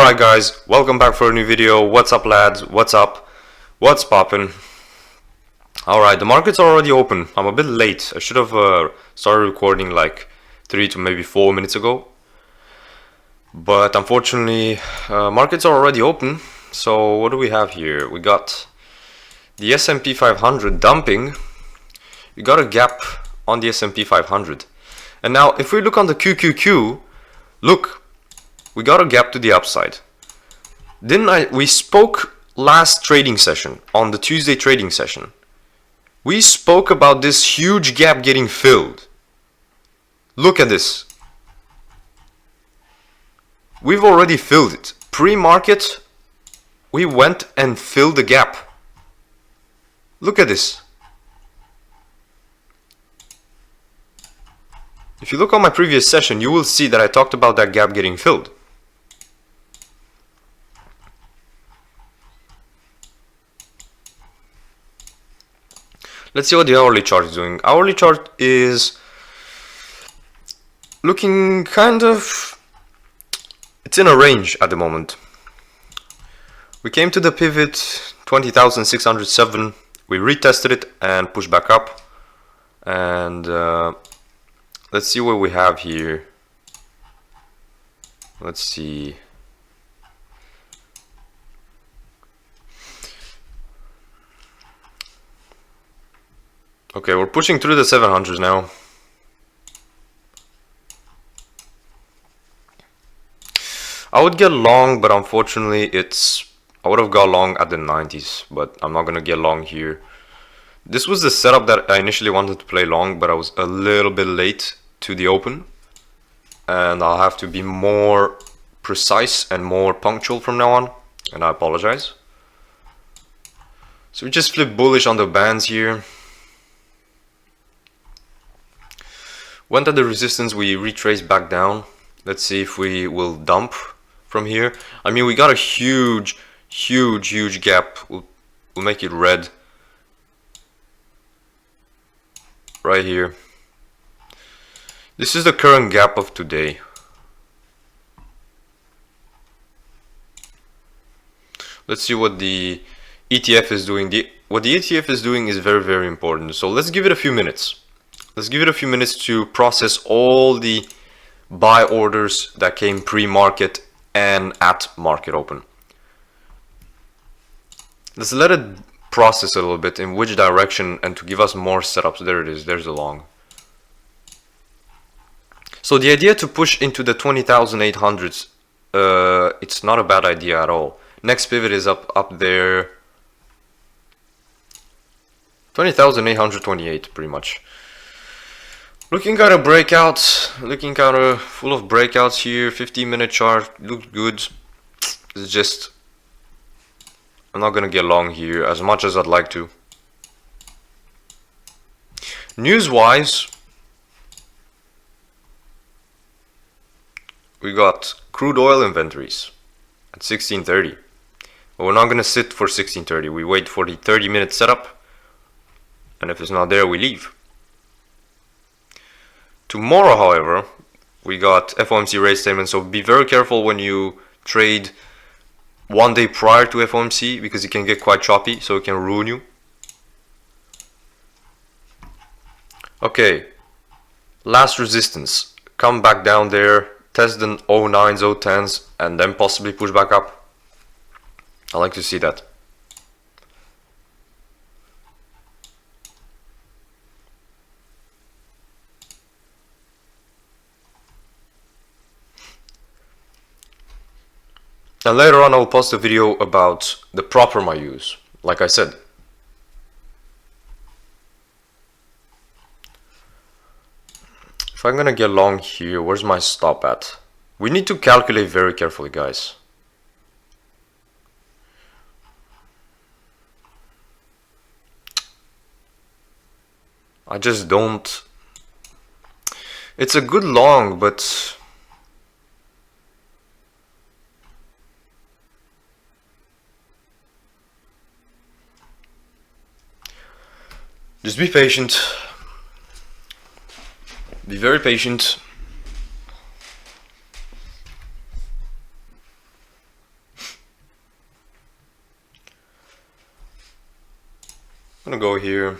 Alright guys, welcome back for a new video. What's up lads? What's up? What's poppin'? Alright, the market's already open. I'm a bit late. I should have started recording like 3 to maybe 4 minutes ago. But unfortunately, markets are already open. So what do we have here? We got the S&P 500 dumping. We got a gap on the S&P 500. And now if we look on the QQQ, look, we got a gap to the upside. We spoke last trading session, on the Tuesday trading session. We spoke about this huge gap getting filled. Look at this. We've already filled it. Pre-market, we went and filled the gap. Look at this. If you look on my previous session, you will see that I talked about that gap getting filled. Let's see what the hourly chart is doing. Hourly chart is looking kind of, it's in a range at the moment. We came to the pivot 20,607. We retested it and pushed back up. And let's see what we have here. Let's see. Okay, we're pushing through the 700s now. I would get long, but unfortunately I would have got long at the 90s, but I'm not gonna get long here. This was the setup that I initially wanted to play long, but I was a little bit late to the open. And I'll have to be more precise and more punctual from now on, and I apologize. So we just flipped bullish on the bands here. Went at the resistance, we retraced back down. Let's see if we will dump from here. I mean, we got a huge gap. We'll make it red. Right here. This is the current gap of today. Let's see what the ETF is doing. What the ETF is doing is very important. So let's give it a few minutes. Let's give it a few minutes to process all the buy orders that came pre-market and at market open. Let's let it process a little bit in which direction and to give us more setups. There it is, there's the long. So the idea to push into the 20,800s, it's not a bad idea at all. Next pivot is up there. 20,828 pretty much. Looking at a breakout, looking kind of full of breakouts here. 15-minute chart looked good. It's just, I'm not gonna get long here as much as I'd like to. News-wise, we got crude oil inventories at 1630. But we're not gonna sit for 1630. We wait for the 30-minute setup, and if it's not there, we leave. Tomorrow, however, we got FOMC rate statement, so be very careful when you trade one day prior to FOMC because it can get quite choppy, so it can ruin you. Okay, last resistance. Come back down there, test the 09s, 010s, and then possibly push back up. I like to see that. And later on I will post a video about the proper my use, like I said. If I'm gonna get long here, where's my stop at? We need to calculate very carefully, guys. I just don't. It's a good long, but just be patient. Be very patient. I'm gonna go here.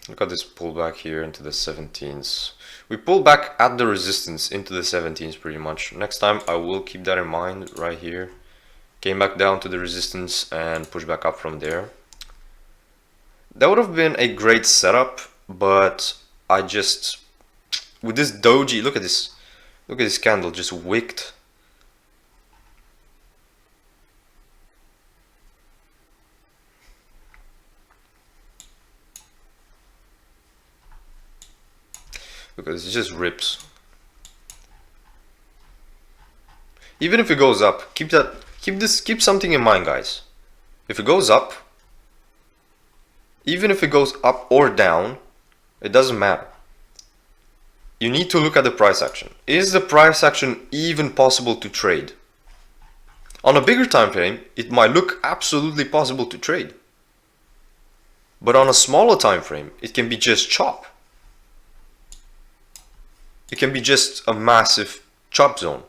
Look at this pullback here into the 17s. We pulled back at the resistance into the 17s pretty much. Next time I will keep that in mind right here. Came back down to the resistance and pushed back up from there. That would have been a great setup, but I just, with this doji, look at this candle just wicked. Look at this, it just rips. Even if it goes up, keep something in mind, guys. If it goes up, even if it goes up or down, it doesn't matter. You need to look at the price action. Is the price action even possible to trade? On a bigger time frame, it might look absolutely possible to trade. But on a smaller time frame, it can be just chop. It can be just a massive chop zone.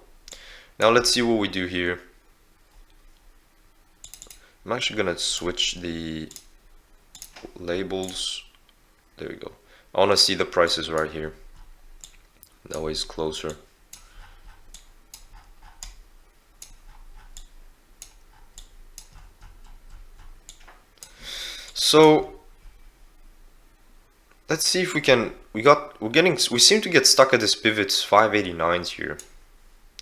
Now let's see what we do here. I'm actually gonna switch the labels. There we go. I wanna see the prices right here. That way it's closer. So let's see if we can. We seem to get stuck at this pivot 589s here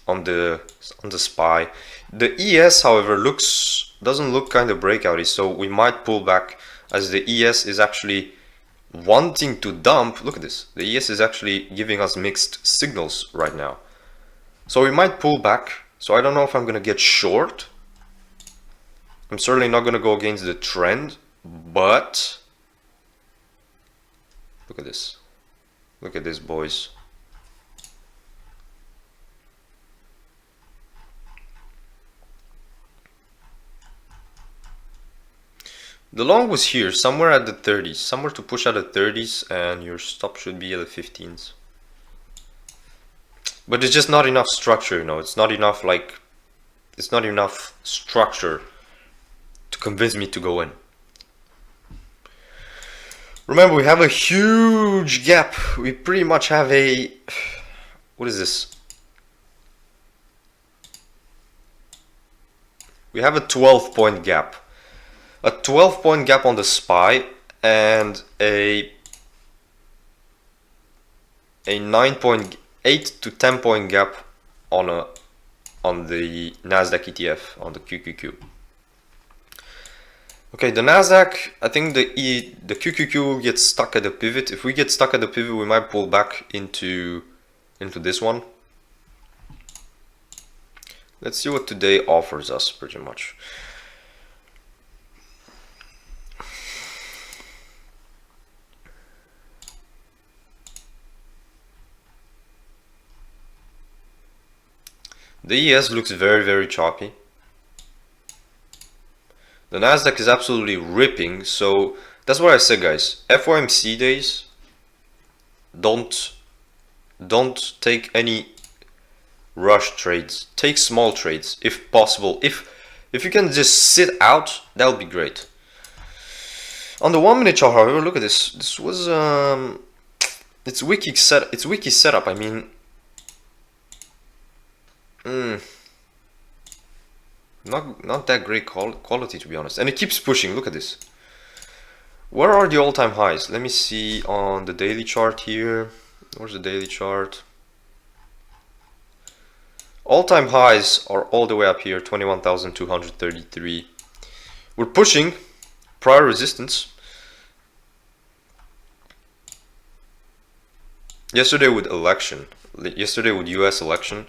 on the SPY. The ES, however, doesn't look kind of breakouty, so we might pull back as the ES is actually wanting to dump. Look at this. The ES is actually giving us mixed signals right now. So we might pull back. So I don't know if I'm gonna get short. I'm certainly not gonna go against the trend, but look at this. Look at this, boys. The long was here, somewhere at the 30s, somewhere to push at the 30s, and your stop should be at the 15s. But it's just not enough structure, you know. It's not enough, like, it's not enough structure to convince me to go in. Remember, we have a huge gap. We pretty much have a, what is this? We have a 12-point gap. A 12-point gap on the SPY and a 9.8 to 10-point gap on the Nasdaq ETF, on the QQQ. Okay, the Nasdaq, I think the QQQ will get stuck at the pivot. If we get stuck at the pivot, we might pull back into this one. Let's see what today offers us pretty much. The ES looks very, very choppy. The Nasdaq is absolutely ripping, so that's what I said, guys. FOMC days, don't take any rush trades. Take small trades if possible. If you can just sit out, that would be great. On the 1 minute chart, however, look at this. This was it's wiki setup. I mean, not that great quality, to be honest. And it keeps pushing. Look at this. Where are the all-time highs? Let me see on the daily chart here. Where's the daily chart? All-time highs are all the way up here, 21,233. We're pushing prior resistance. Yesterday with US election,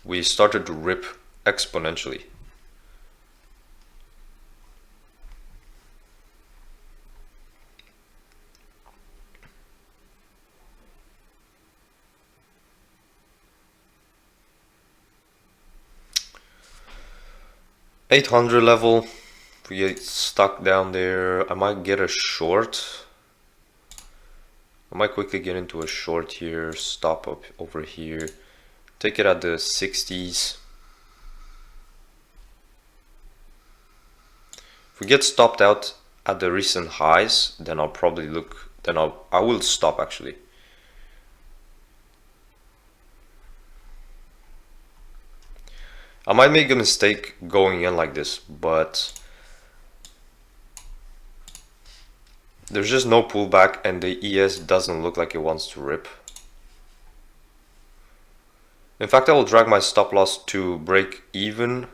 we started to rip exponentially. $800 level. If we get stuck down there, I might get a short. I might quickly get into a short here, stop up over here, take it at the 60s. If we get stopped out at the recent highs, then I'll probably look, then I will stop actually. I might make a mistake going in like this, but there's just no pullback and the ES doesn't look like it wants to rip. In fact, I will drag my stop loss to break even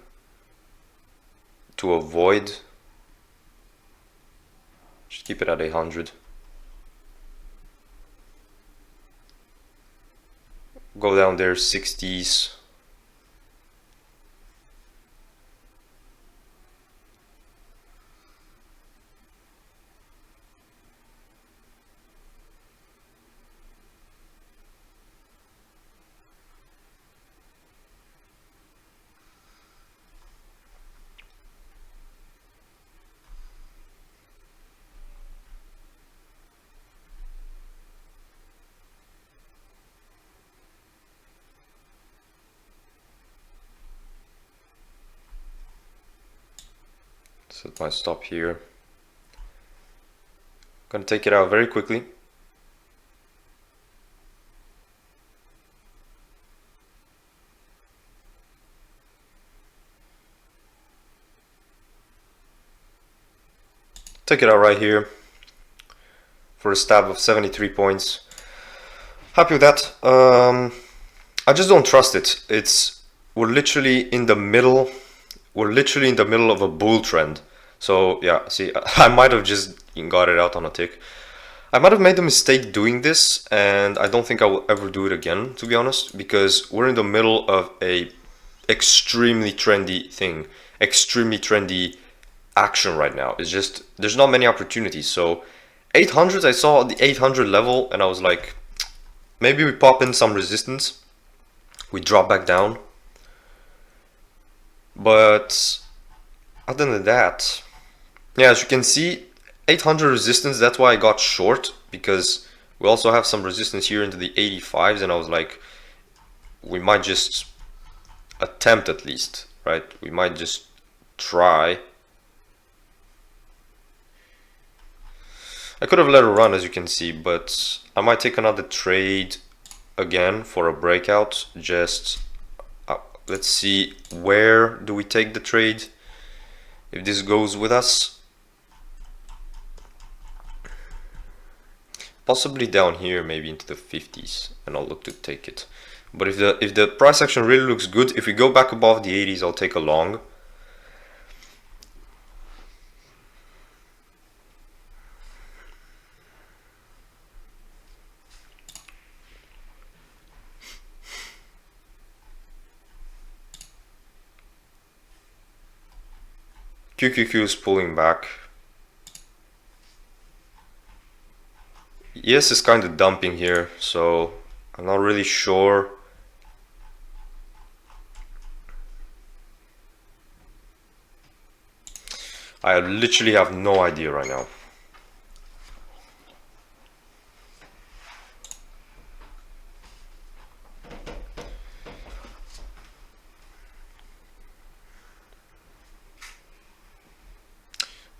to avoid. Just keep it at 800. Go down there 60s. Set my stop here. Gonna take it out very quickly. Take it out right here for a stab of 73 points. Happy with that. I just don't trust it. We're literally in the middle. We're literally in the middle of a bull trend. So yeah, see, I might have just got it out on a tick. I might have made a mistake doing this, and I don't think I will ever do it again, to be honest, because we're in the middle of a extremely trendy thing, extremely trendy action right now. It's just, there's not many opportunities. So 800, I saw the 800 level and I was like, maybe we pop in some resistance, we drop back down. But other than that, yeah, as you can see, 800 resistance, that's why I got short, because we also have some resistance here into the 85s, and I was like, we might just attempt at least, right? We might just try. I could have let it run, as you can see, but I might take another trade again for a breakout. Just let's see, where do we take the trade if this goes with us? Possibly down here, maybe into the 50s, and I'll look to take it. But if the price action really looks good, if we go back above the 80s, I'll take a long. QQQ is pulling back. ES is kind of dumping here, so I'm not really sure. I literally have no idea right now.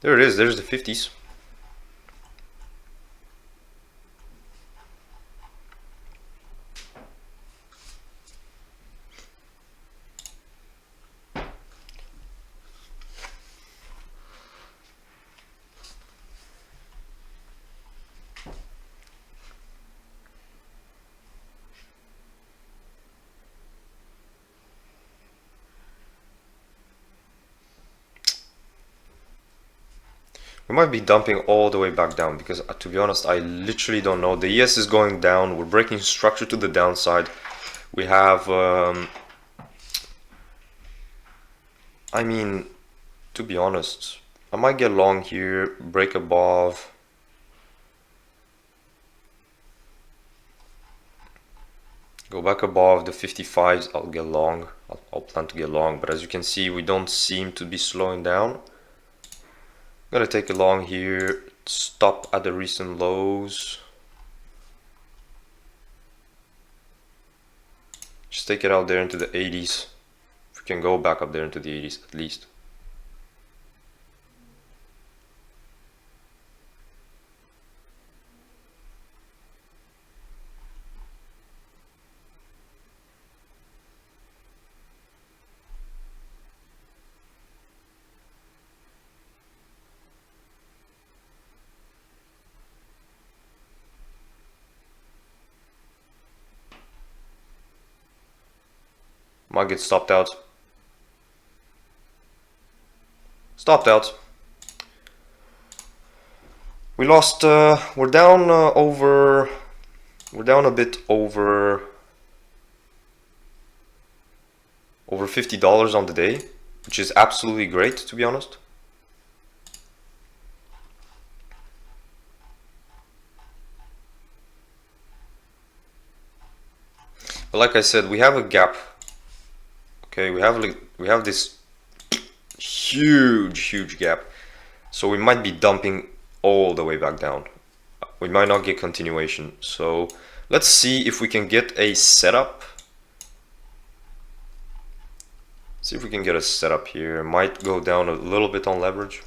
There it is, there's the 50s. We might be dumping all the way back down, because to be honest, I literally don't know. The ES is going down, we're breaking structure to the downside. We have, I mean, to be honest, I might get long here, break above. Go back above the 55s, I'll get long. I'll plan to get long, but as you can see, we don't seem to be slowing down. I'm gonna take a long here, stop at the recent lows. Just take it out there into the 80s. If we can go back up there into the 80s at least. Might get stopped out. Stopped out. We lost, we're down we're down a bit over $50 on the day, which is absolutely great, to be honest. But like I said, we have a gap. Okay, we have this huge gap, so we might be dumping all the way back down. We might not get continuation, so let's see if we can get a setup. See if we can get a setup here. Might go down a little bit on leverage.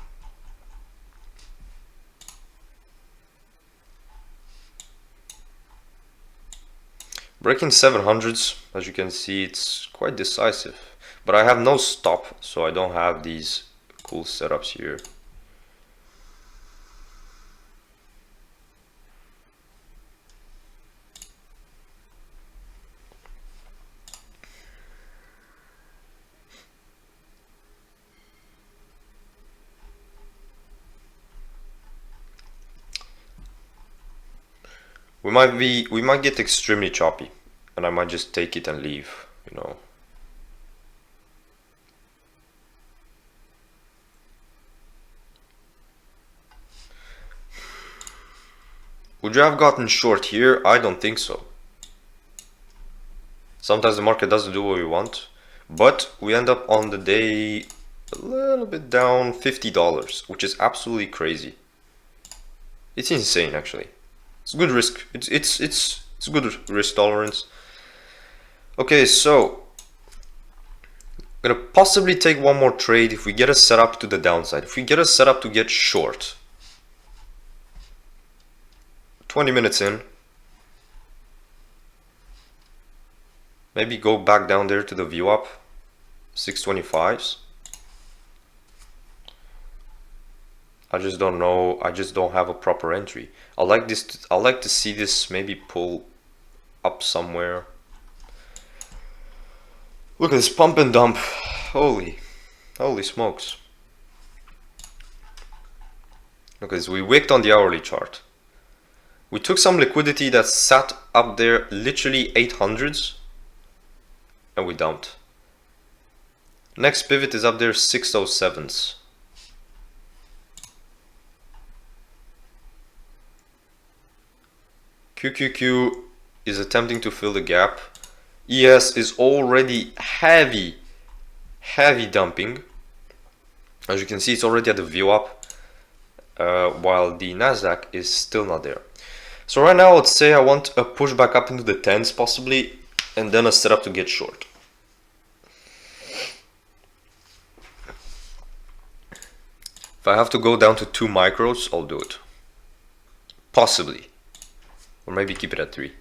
Breaking 700s, as you can see, it's quite decisive. But I have no stop, so I don't have these cool setups here. We might get extremely choppy, and I might just take it and leave, you know. Would you have gotten short here? I don't think so. Sometimes the market doesn't do what we want, but we end up on the day a little bit down $50, which is absolutely crazy. It's insane, actually. It's good risk. It's good risk tolerance. Okay, so I'm gonna possibly take one more trade if we get a setup to the downside. If we get a setup to get short. 20 minutes in. Maybe go back down there to the view up. 625s. I just don't know. I just don't have a proper entry. I like this. I like to see this maybe pull up somewhere. Look at this pump and dump. Holy smokes. Look at this. We wicked on the hourly chart. We took some liquidity that sat up there, literally 800s, and we dumped. Next pivot is up there, 607s. QQQ is attempting to fill the gap. ES is already heavy dumping. As you can see, it's already at the view up, while the Nasdaq is still not there. So right now, let's say I want a push back up into the 10s possibly, and then a setup to get short. If I have to go down to 2 micros, I'll do it. Possibly. Or maybe keep it at 3.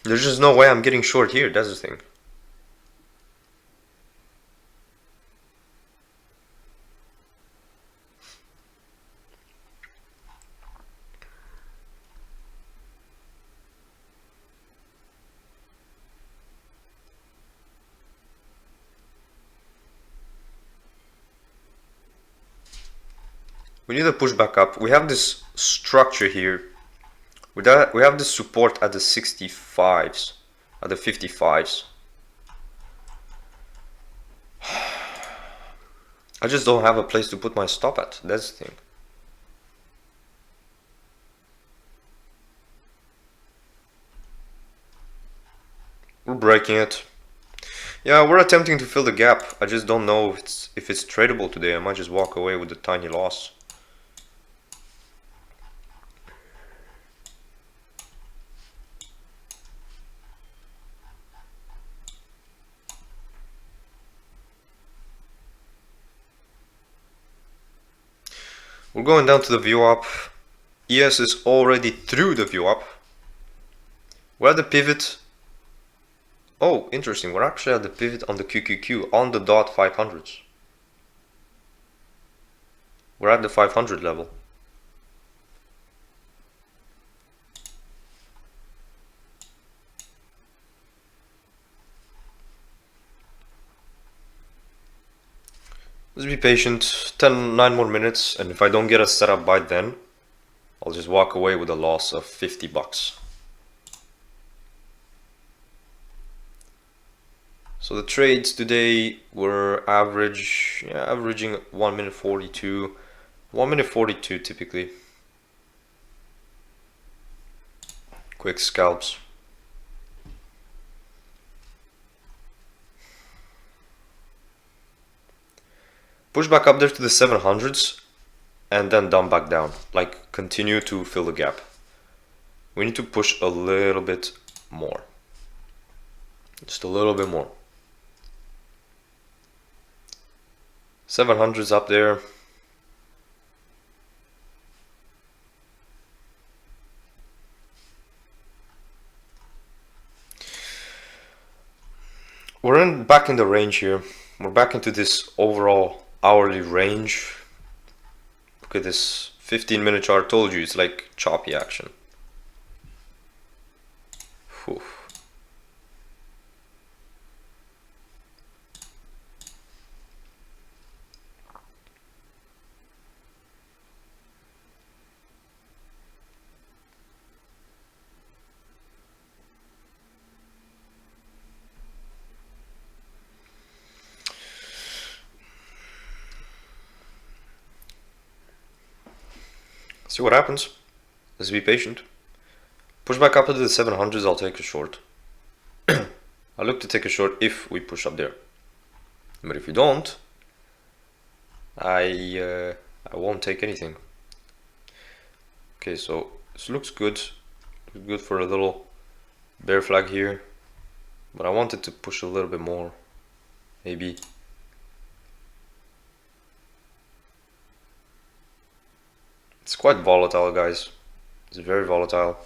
There's just no way I'm getting short here, that's the thing. We need to push back up. We have this structure here. We have this support at the 65s, at the 55s. I just don't have a place to put my stop at. That's the thing. We're breaking it. Yeah, we're attempting to fill the gap. I just don't know if it's tradable today. I might just walk away with a tiny loss. We're going down to the view up. ES is already through the view up. We're at the pivot. Oh, interesting. We're actually at the pivot on the QQQ on the dot 500s. We're at the 500 level. Just be patient, 9 more minutes, and if I don't get a setup by then, I'll just walk away with a loss of 50 bucks. So the trades today were averaging 1 minute 42, 1 minute 42 typically. Quick scalps. Push back up there to the 700s and then dump back down. Like, continue to fill the gap. We need to push a little bit more. Just a little bit more. 700s up there. We're back in the range here. We're back into this overall hourly range. Look at this 15-minute chart. Told you it's like choppy action. Whew. See what happens. Let's be patient. Push back up to the 700s, I'll take a short. I look to take a short if we push up there. But if we don't, I won't take anything. Okay, so this looks good. Looks good for a little bear flag here. But I wanted to push a little bit more. Maybe. It's quite volatile, guys. It's very volatile.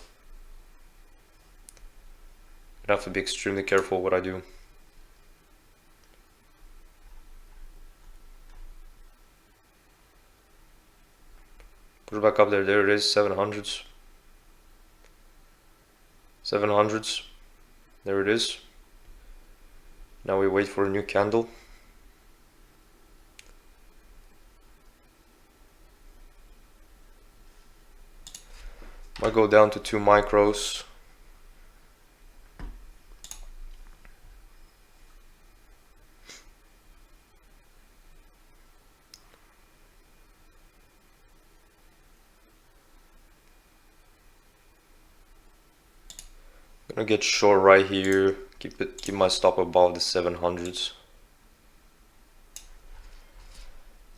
I have to be extremely careful what I do. Push back up there. There it is. 700s. 700s. There it is. Now we wait for a new candle. Might go down to 2 micros. Gonna get short right here. Keep my stop above the 700s.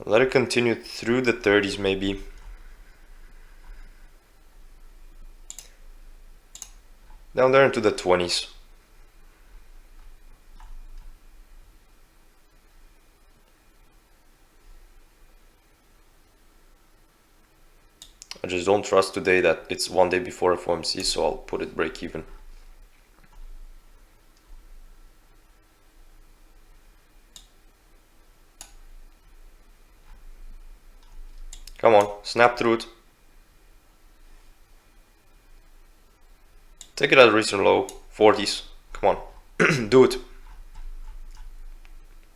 Let it continue through the 30s maybe. Down there into the 20s. I just don't trust today that it's one day before FOMC, so I'll put it break even. Come on, snap through it. Take it at a recent low, 40s. Come on, do it.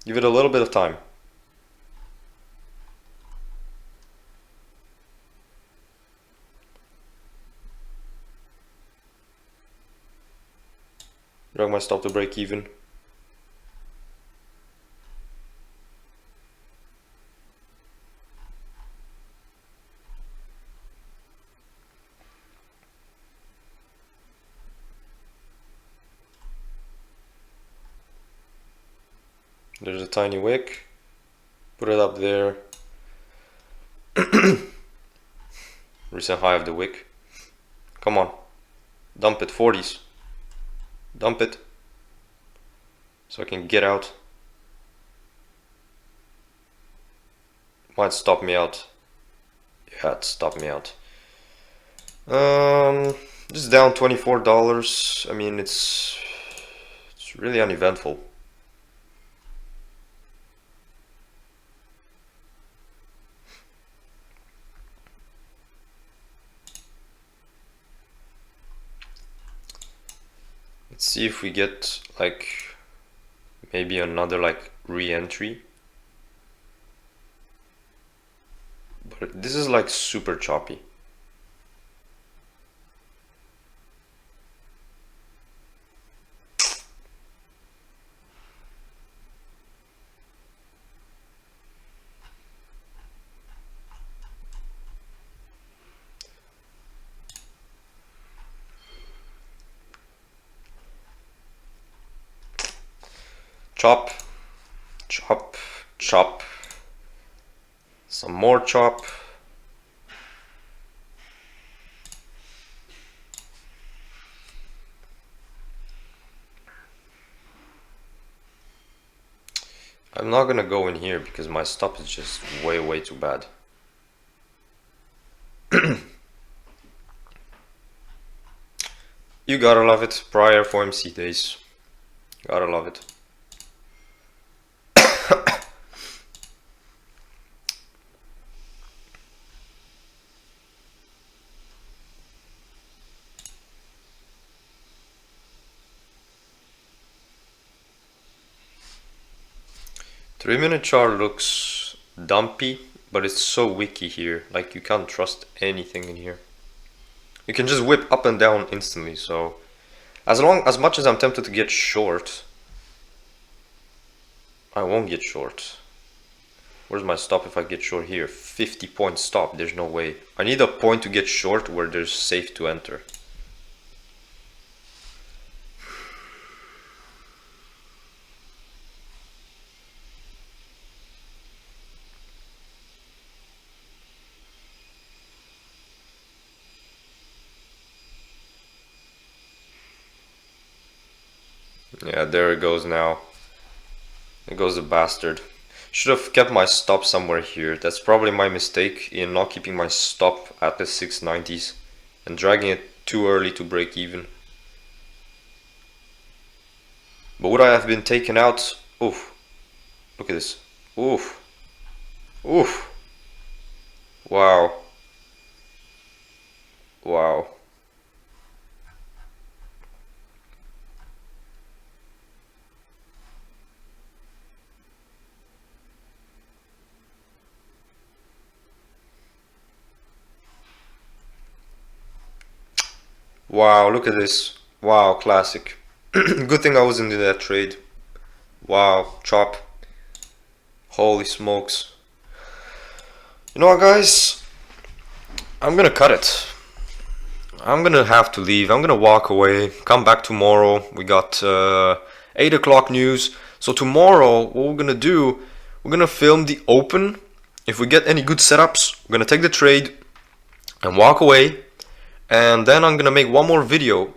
Give it a little bit of time. Drag my stop to break even. There's a tiny wick. Put it up there. Recent high of the wick. Come on. Dump it, 40s. Dump it. So I can get out. Might stop me out. Yeah, it stopped me out. Just down $24. I mean, it's really uneventful. Let's see if we get like maybe another like re-entry. This is like super choppy. Chop, chop, chop. Some more chop. I'm not gonna go in here because my stop is just way too bad. You gotta love it. Prior FOMC days. Gotta love it. 3-minute chart looks dumpy, but it's so wicky here. Like, you can't trust anything in here. You can just whip up and down instantly, so as much as I'm tempted to get short, I won't get short. Where's my stop if I get short here? 50-point stop, there's no way. I need a point to get short where there's safe to enter. Yeah, there it goes now. There goes the bastard. Should have kept my stop somewhere here. That's probably my mistake in not keeping my stop at the 690s and dragging it too early to break even. But would I have been taken out? Oof. Look at this. Oof. Oof. Wow. Wow. Wow, look at this. Wow, classic. Good thing I wasn't in that trade. Wow, chop. Holy smokes. You know what, guys? I'm gonna cut it. I'm gonna have to leave. I'm gonna walk away. Come back tomorrow. We got 8 o'clock news. So tomorrow, what we're gonna do, we're gonna film the open. If we get any good setups, we're gonna take the trade and walk away. And then I'm gonna make one more video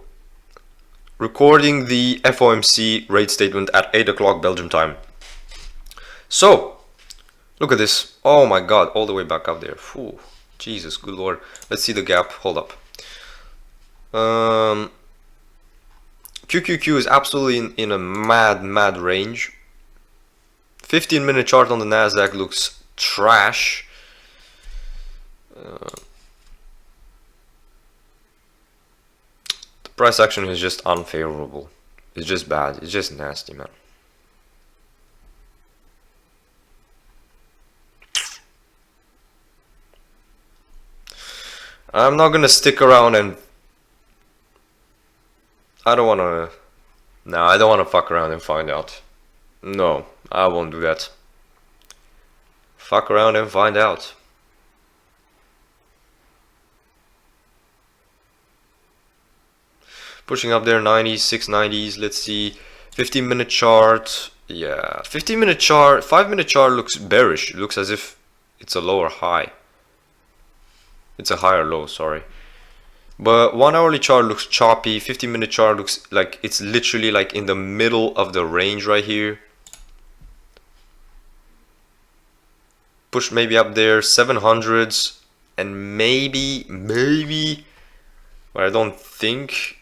recording the FOMC rate statement at 8 o'clock Belgium time. So, look at this. Oh my god, all the way back up there. Whew, Jesus, good lord. Let's see the gap. Hold up. QQQ is absolutely in a mad range. 15-minute chart on the Nasdaq looks trash. The price action is just unfavorable. It's just bad. It's just nasty, man. I'm not gonna stick around and I don't wanna. No, I don't wanna fuck around and find out. No, I won't do that. Fuck around and find out. Pushing up there, 90s, 690s. Let's see. 15-minute chart. Yeah, 15-minute chart. 5-minute chart looks bearish. It looks as if it's a lower high. It's a higher low, sorry. But 1-hourly chart looks choppy. 15-minute chart looks like it's literally like in the middle of the range right here. Push maybe up there, 700s, and maybe, but I don't think.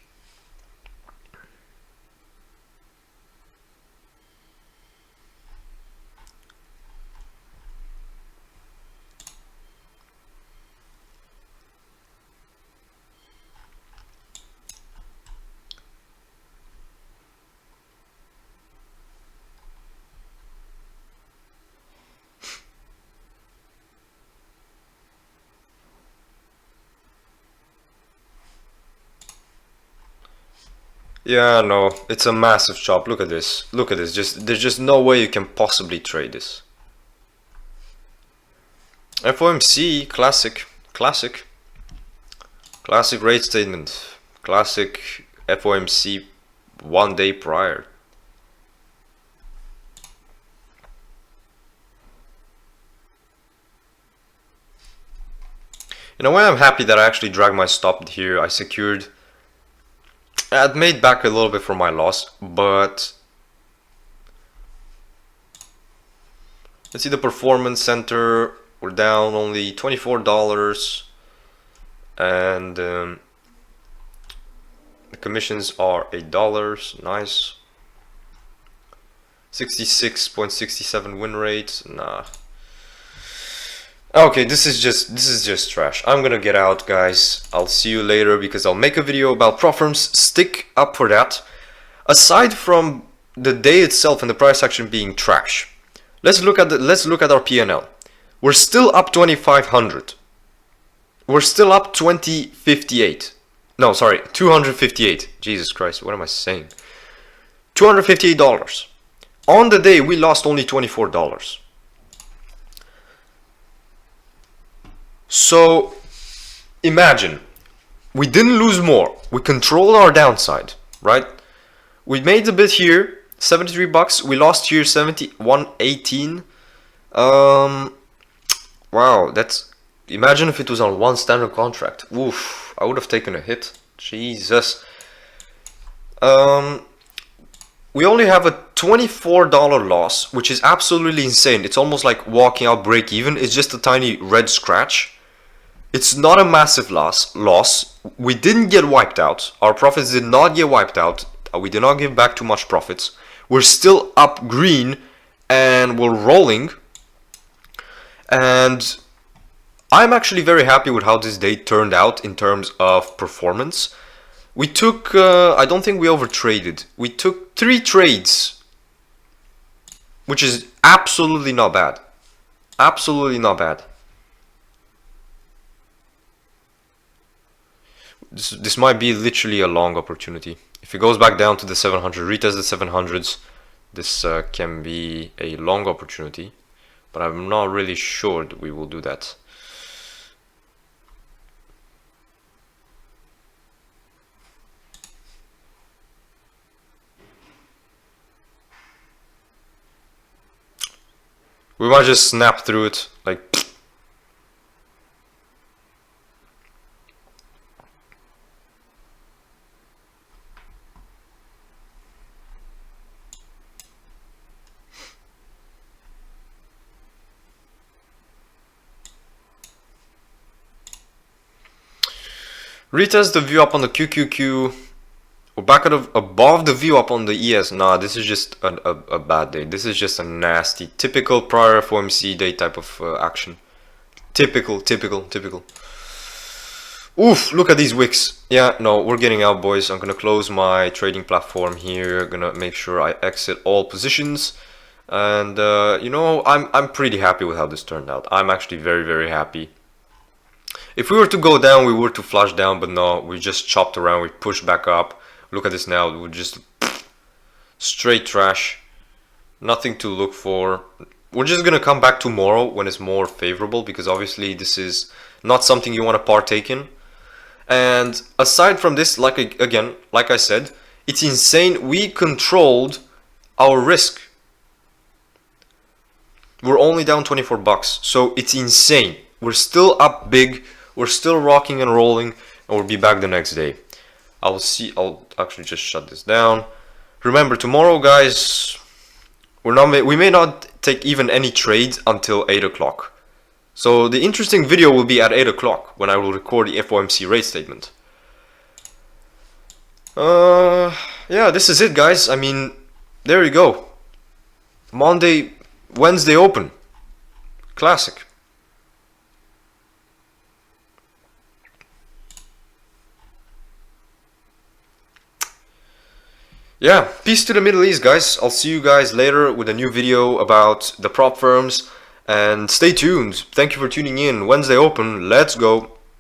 Yeah, no, it's a massive chop. Look at this. Look at this. There's just no way you can possibly trade this. FOMC, classic rate statement, classic FOMC 1 day prior. In a way, I'm happy that I actually dragged my stop here. I secured. I'd made back a little bit from my loss, but let's see the performance center. We're down only $24, and the commissions are $8. Nice. 66.67 win rate. Nah. Okay, this is just trash. I'm gonna get out, guys. I'll see you later because I'll make a video about prop firms. Stick up for that. Aside from the day itself and the price action being trash, let's look at our PNL. We're still up 2,500. We're still up 2058. No, sorry, 258. Jesus Christ, what am I saying? $258. On the day, we lost only $24. So, imagine, we didn't lose more. We controlled our downside, right? We made a bit here, 73 bucks. We lost here 118. Wow, that's, imagine if it was on one standard contract. Oof, I would have taken a hit. Jesus. We only have a $24 loss, which is absolutely insane. It's almost like walking out break even. It's just a tiny red scratch. It's not a massive loss. We didn't get wiped out. Our profits did not get wiped out. We did not give back too much profits. We're still up green and we're rolling. And I'm actually very happy with how this day turned out in terms of performance. We took, I don't think we overtraded. We took 3 trades, which is absolutely not bad. Absolutely not bad. This might be literally a long opportunity. If it goes back down to the 700, retest the 700s, this can be a long opportunity. But I'm not really sure that we will do that. We might just snap through it, like. Retest the view up on the QQQ. We're back above the view up on the ES. Nah, this is just a bad day. This is just a nasty, typical prior FOMC day type of action. Typical. Oof, look at these wicks. Yeah, no, we're getting out, boys. I'm gonna close my trading platform here. Gonna make sure I exit all positions. And you know, I'm pretty happy with how this turned out. I'm actually very happy. If we were to go down, we were to flush down, but no, we just chopped around, we pushed back up. Look at this now, we're just straight trash. Nothing to look for. We're just gonna come back tomorrow when it's more favorable, because obviously this is not something you want to partake in. And aside from this, like I said, it's insane. We controlled our risk. We're only down 24 bucks, so it's insane. We're still up big. We're still rocking and rolling, and we'll be back the next day. I'll actually just shut this down. Remember, tomorrow, guys, we may not take even any trades until 8 o'clock. So the interesting video will be at 8 o'clock when I will record the FOMC rate statement. Yeah, this is it, guys. I mean, there you go. Wednesday open. Classic. Yeah, peace to the Middle East, guys. I'll see you guys later with a new video about the prop firms. And stay tuned. Thank you for tuning in. Wednesday open. Let's go.